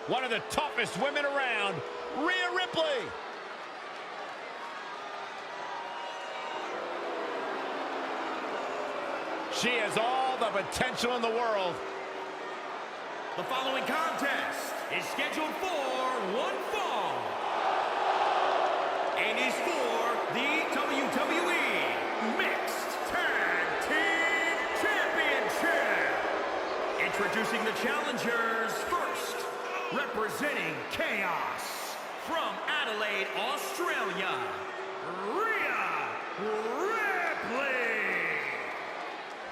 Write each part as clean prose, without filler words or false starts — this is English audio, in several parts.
one of the toughest women around, Rhea Ripley. She has all the potential in the world. The following contest is scheduled for one fall and is for the WWE Mixed Tag Team Championship. Introducing the challengers first, representing Chaos from Adelaide, Australia, Rhea Ripley.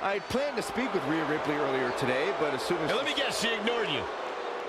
I planned to speak with Rhea Ripley earlier today, but as soon as... Now, let me guess, she ignored you.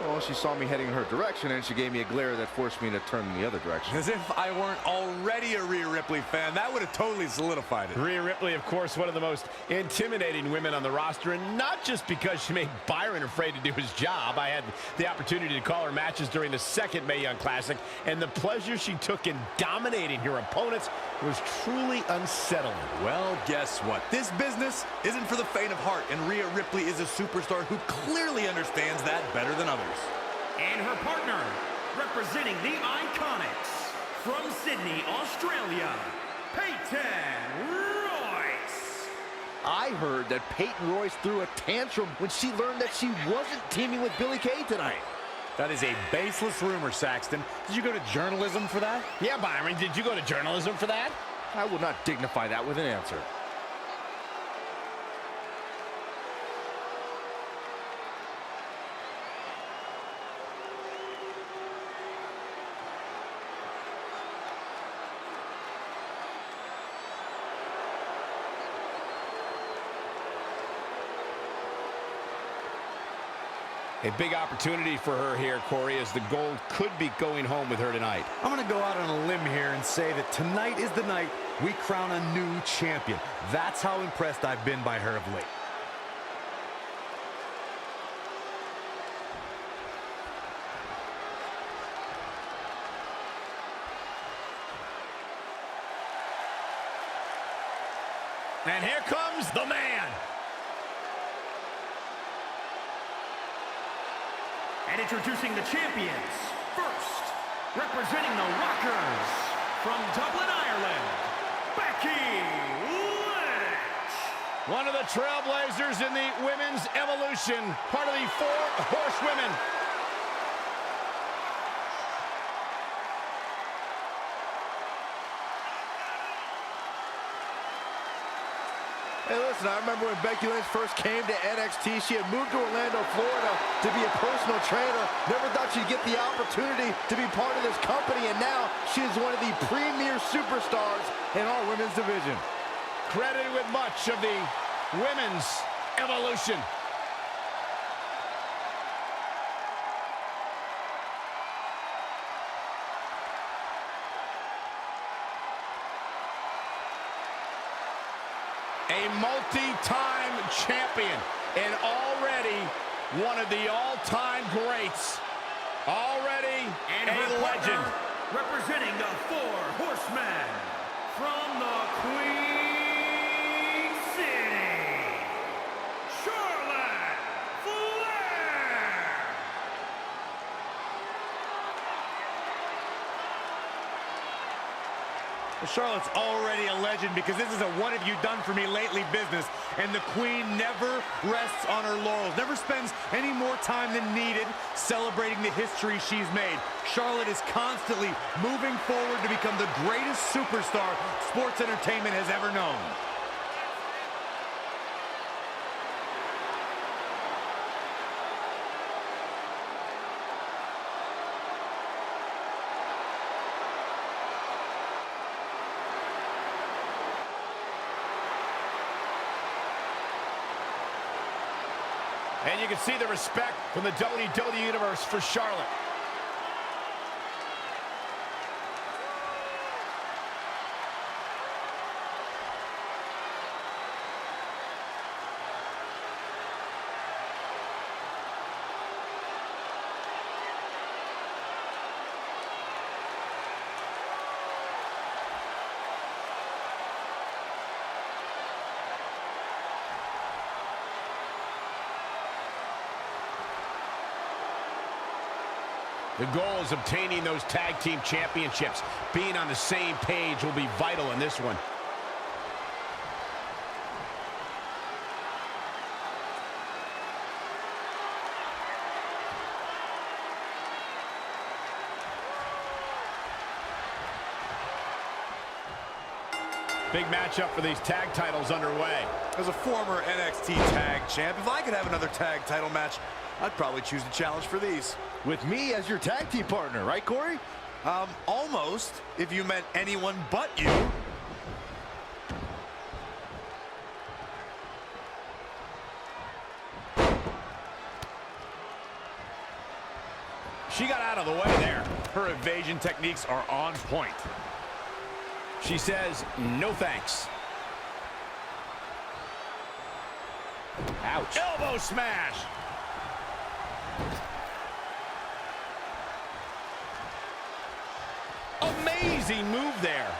Well, she saw me heading in her direction, and she gave me a glare that forced me to turn in the other direction. As if I weren't already a Rhea Ripley fan. That would have totally solidified it. Rhea Ripley, of course, one of the most intimidating women on the roster, and not just because she made Byron afraid to do his job. I had the opportunity to call her matches during the second Mae Young Classic, and the pleasure she took in dominating her opponents was truly unsettling. Well, guess what? This business isn't for the faint of heart, and Rhea Ripley is a superstar who clearly understands that better than others. And her partner, representing the Iconics, from Sydney, Australia, Peyton Royce. I heard that Peyton Royce threw a tantrum when she learned that she wasn't teaming with Billie Kay tonight. That is a baseless rumor, Saxton. Did you go to journalism for that? Yeah, Byron, did you go to journalism for that? I will not dignify that with an answer. A big opportunity for her here, Corey, as the gold could be going home with her tonight. I'm going to go out on a limb here and say that tonight is the night we crown a new champion. That's how impressed I've been by her of late. And here comes the man. And introducing the champions, first, representing the Rockers, from Dublin, Ireland, Becky Lynch. One of the trailblazers in the women's evolution, part of the 4 Horsewomen. Hey, listen, I remember when Becky Lynch first came to NXT, she had moved to Orlando, Florida to be a personal trainer. Never thought she'd get the opportunity to be part of this company, and now she is one of the premier superstars in our women's division. Credited with much of the women's evolution. A multi-time champion and already one of the all-time greats. Already and a legend. Representing the 4 Horsemen from the Queen City, Charlotte Flair. Well, Charlotte's already a legend because this is a what-have-you-done-for-me-lately business, and the Queen never rests on her laurels, never spends any more time than needed celebrating the history she's made. Charlotte is constantly moving forward to become the greatest superstar sports entertainment has ever known. And you can see the respect from the WWE Universe for Charlotte. The goal is obtaining those tag team championships. Being on the same page will be vital in this one. Big matchup for these tag titles underway. As a former NXT tag champ, if I could have another tag title match, I'd probably choose the challenge for these. With me as your tag team partner, right, Corey? Almost, if you meant anyone but you. She got out of the way there. Her evasion techniques are on point. She says, no thanks. Ouch. Elbow smash. Amazing move there.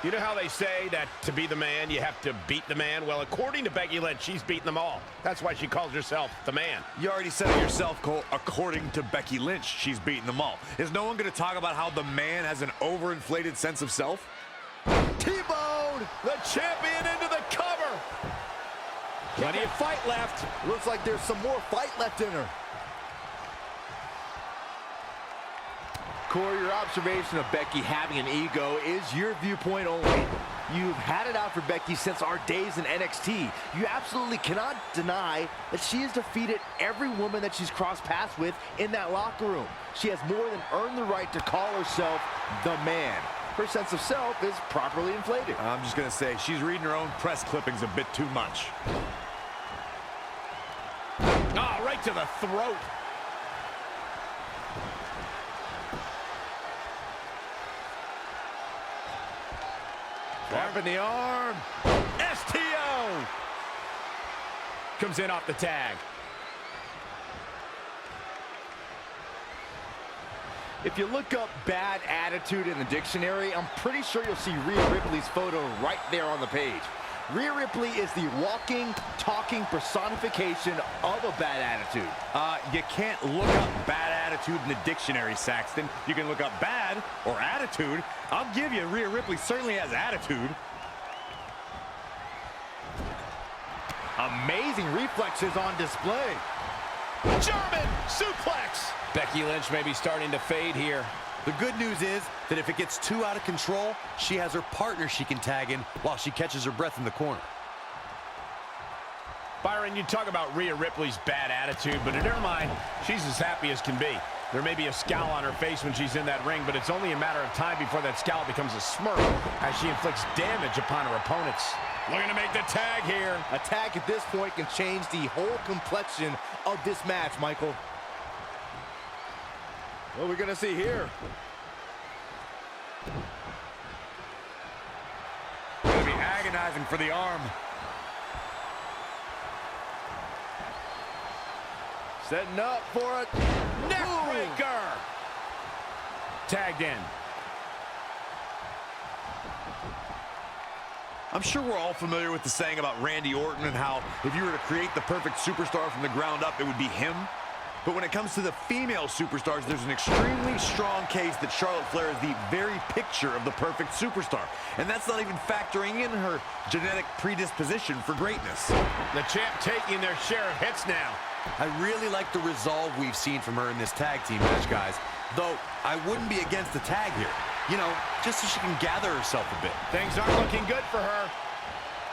You know how they say that to be the man, you have to beat the man? Well, according to Becky Lynch, she's beaten them all. That's why she calls herself the man. You already said it yourself, Cole. According to Becky Lynch, she's beaten them all. Is no one going to talk about how the man has an overinflated sense of self? T-bone! The champion into the cover. Plenty of fight left. Looks like there's some more fight left in her. Corey, your observation of Becky having an ego is your viewpoint only. You've had it out for Becky since our days in NXT. You absolutely cannot deny that she has defeated every woman that she's crossed paths with in that locker room. She has more than earned the right to call herself the man. Her sense of self is properly inflated. I'm just going to say, she's reading her own press clippings a bit too much. Ah, right to the throat. Grabbing the arm. STO! Comes in off the tag. If you look up bad attitude in the dictionary, I'm pretty sure you'll see Rhea Ripley's photo right there on the page. Rhea Ripley is the walking, talking personification of a bad attitude. You can't look up bad attitude in the dictionary, Saxton. You can look up bad or attitude. I'll give you, Rhea Ripley certainly has attitude. Amazing reflexes on display. German suplex. Becky Lynch may be starting to fade here. The good news is that if it gets too out of control, she has her partner she can tag in while she catches her breath in the corner. Byron, you talk about Rhea Ripley's bad attitude, but in her mind, she's as happy as can be. There may be a scowl on her face when she's in that ring, but it's only a matter of time before that scowl becomes a smirk as she inflicts damage upon her opponents. Looking to make the tag here. A tag at this point can change the whole complexion of this match, Michael. What are we gonna see here? Gonna be agonizing for the arm. Setting up for a Neckbreaker. Tagged in. I'm sure we're all familiar with the saying about Randy Orton and how if you were to create the perfect superstar from the ground up, it would be him. But when it comes to the female superstars, there's an extremely strong case that Charlotte Flair is the very picture of the perfect superstar. And that's not even factoring in her genetic predisposition for greatness. The champ taking their share of hits now. I really like the resolve we've seen from her in this tag team match, guys. Though, I wouldn't be against the tag here. You know, just so she can gather herself a bit. Things aren't looking good for her.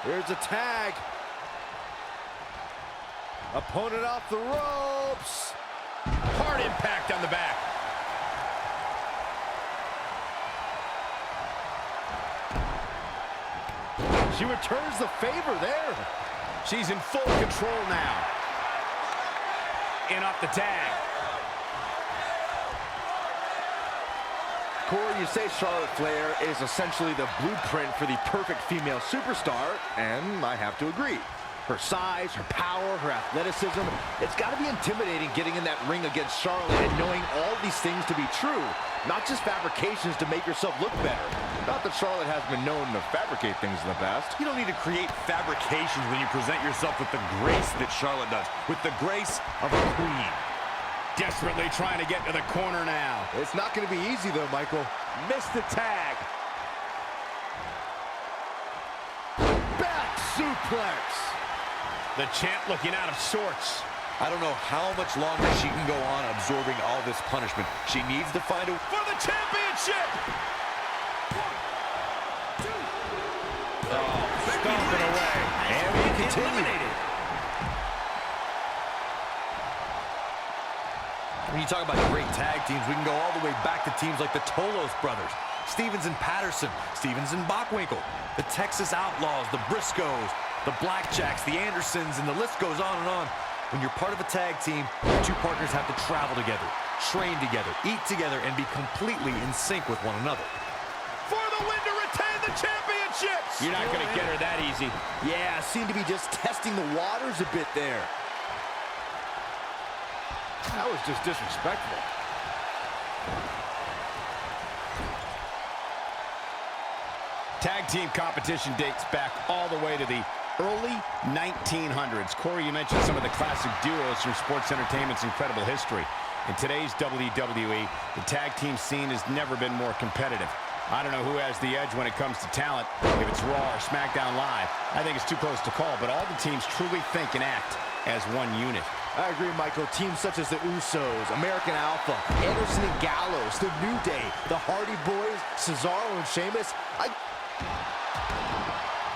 Here's a tag. Opponent off the ropes. Hard impact on the back. She returns the favor there. She's in full control now. In off the tag. Corey, you say Charlotte Flair is essentially the blueprint for the perfect female superstar, and I have to agree. Her size, her power, her athleticism. It's got to be intimidating getting in that ring against Charlotte and knowing all these things to be true. Not just fabrications to make yourself look better. Not that Charlotte has been known to fabricate things in the past. You don't need to create fabrications when you present yourself with the grace that Charlotte does. With the grace of a queen. Desperately trying to get to the corner now. It's not going to be easy, though, Michael. Missed the tag. Back suplex. The champ looking out of sorts. I don't know how much longer she can go on absorbing all this punishment. She needs to find a... For the championship! Stomping away. And we continue. When you talk about great tag teams, we can go all the way back to teams like the Tolos brothers, Stevens and Patterson, Stevens and Bockwinkel, the Texas Outlaws, the Briscoes, the Blackjacks, the Andersons, and the list goes on and on. When you're part of a tag team, your two partners have to travel together, train together, eat together, and be completely in sync with one another. For the win to retain the championships! You're not going to get her that easy. Yeah, seemed to be just testing the waters a bit there. That was just disrespectful. Tag team competition dates back all the way to the early 1900s. Corey, you mentioned some of the classic duos from sports entertainment's incredible history. In today's WWE, the tag team scene has never been more competitive. I don't know who has the edge when it comes to talent, if it's Raw or SmackDown Live. I think it's too close to call, but all the teams truly think and act as one unit. I agree, Michael. Teams such as the Usos, American Alpha, Anderson and Gallows, The New Day, the Hardy Boys, Cesaro and Sheamus.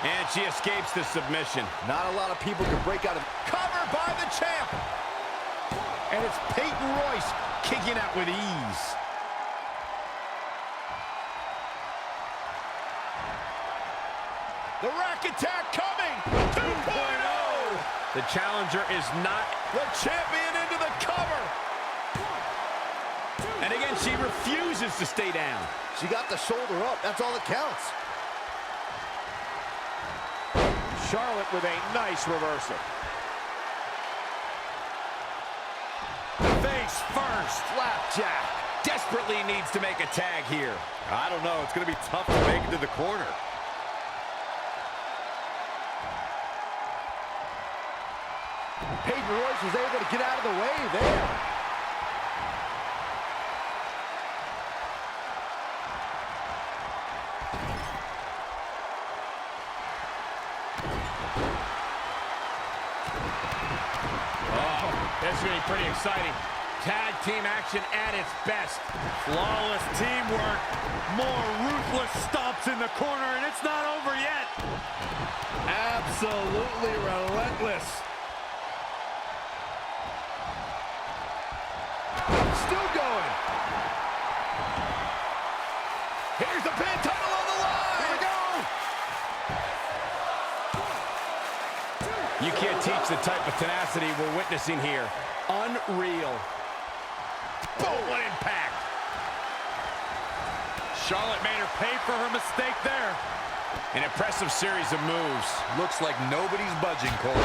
And she escapes the submission. Not a lot of people can break out of... Cover by the champ. And it's Peyton Royce kicking out with ease. The rack attack coming. 2.0. The challenger is not the champion into the cover. And again, she refuses to stay down. She got the shoulder up. That's all that counts. Charlotte with a nice reversal. Face first. Flapjack. Desperately needs to make a tag here. I don't know. It's going to be tough to make it to the corner. Peyton Royce was able to get out of the way there. This is going to be pretty exciting. Tag team action at its best. Flawless teamwork. More ruthless stomps in the corner, and it's not over yet. Absolutely relentless. Still going. Here's the pin, title on the line. Here we go. You can't teach the type of tenacity we're witnessing here. Unreal. Boom, what impact. Charlotte made her pay for her mistake there. An impressive series of moves. Looks like nobody's budging, Cole.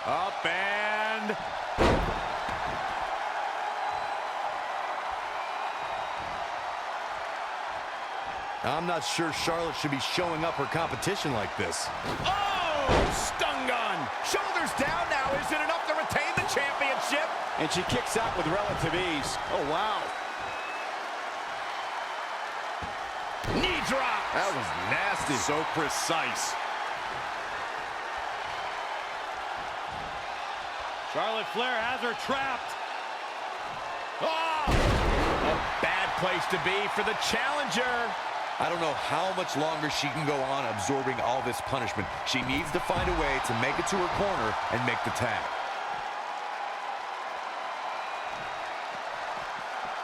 Up and... I'm not sure Charlotte should be showing up her competition like this. Oh, stun gun. Shoulders down now. Is it enough to retain the championship? And she kicks out with relative ease. Oh, wow. Knee drop. That was nasty. So precise. Charlotte Flair has her trapped. Oh! A bad place to be for the challenger. I don't know how much longer she can go on absorbing all this punishment. She needs to find a way to make it to her corner and make the tag.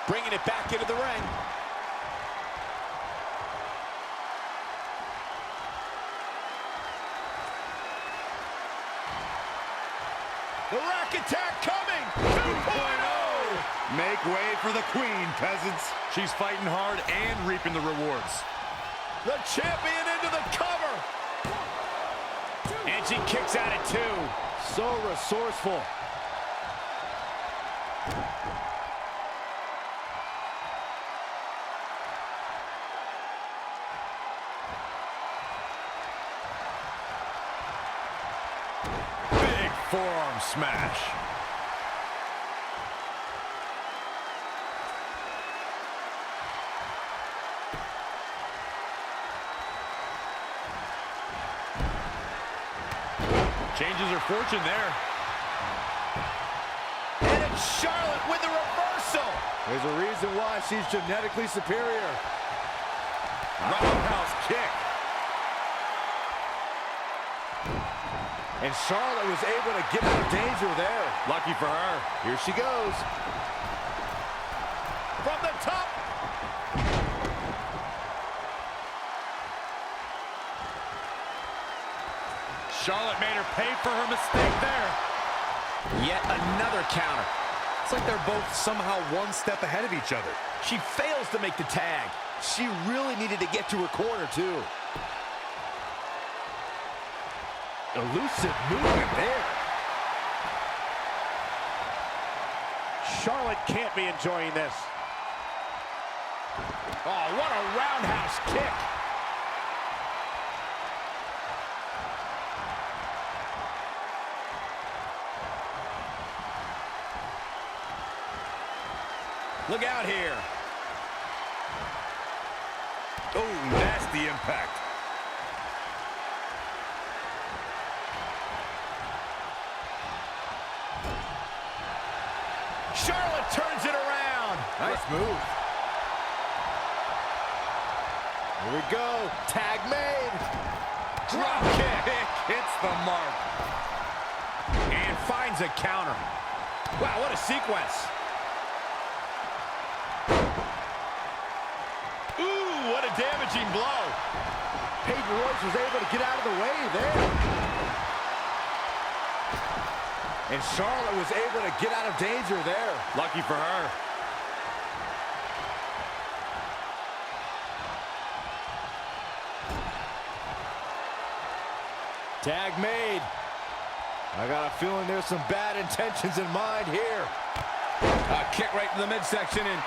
Bringing it back into the ring. The rack attack coming. 2.0. Make Make way for the queen, peasants. She's fighting hard and reaping the rewards. The champion into the cover. And she kicks out at 2. So resourceful. Big forearm smash. Changes her fortune there. And it's Charlotte with the reversal. There's a reason why she's genetically superior. Roundhouse kick. And Charlotte was able to get out of danger there. Lucky for her. Here she goes. From the top. Charlotte made her pay for her mistake there. Yet another counter. It's like they're both somehow one step ahead of each other. She fails to make the tag. She really needed to get to her corner, too. Elusive movement there. Charlotte can't be enjoying this. Oh, what a roundhouse kick. Look out here. Oh, nasty impact. Charlotte turns it around. Nice move. Here we go. Tag made. Drop kick. Hits the mark. And finds a counter. Wow, what a sequence. Ooh, what a damaging blow. Peyton Royce was able to get out of the way there. And Charlotte was able to get out of danger there. Lucky for her. Tag made. I got a feeling there's some bad intentions in mind here. A kick right in the midsection, and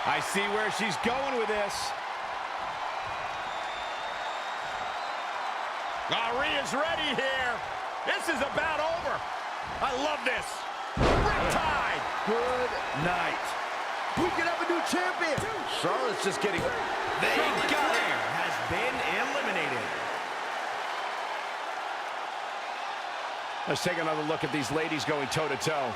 I see where she's going with this. Rhea's ready here. This is about over. I love this. Riptide. Good night. We can have a new champion. Charlotte's just getting... They got Flair it. has been eliminated. Let's take another look at these ladies going toe-to-toe.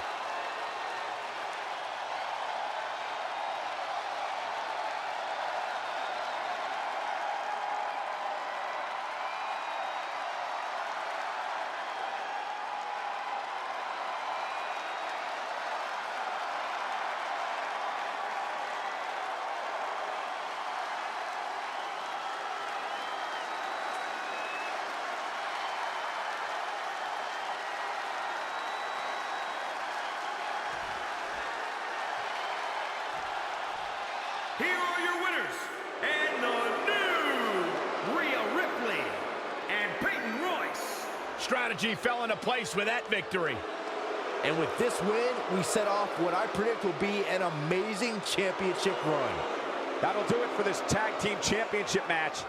Here are your winners, and the new Rhea Ripley and Peyton Royce. Strategy fell into place with that victory. And with this win, we set off what I predict will be an amazing championship run. That'll do it for this tag team championship match.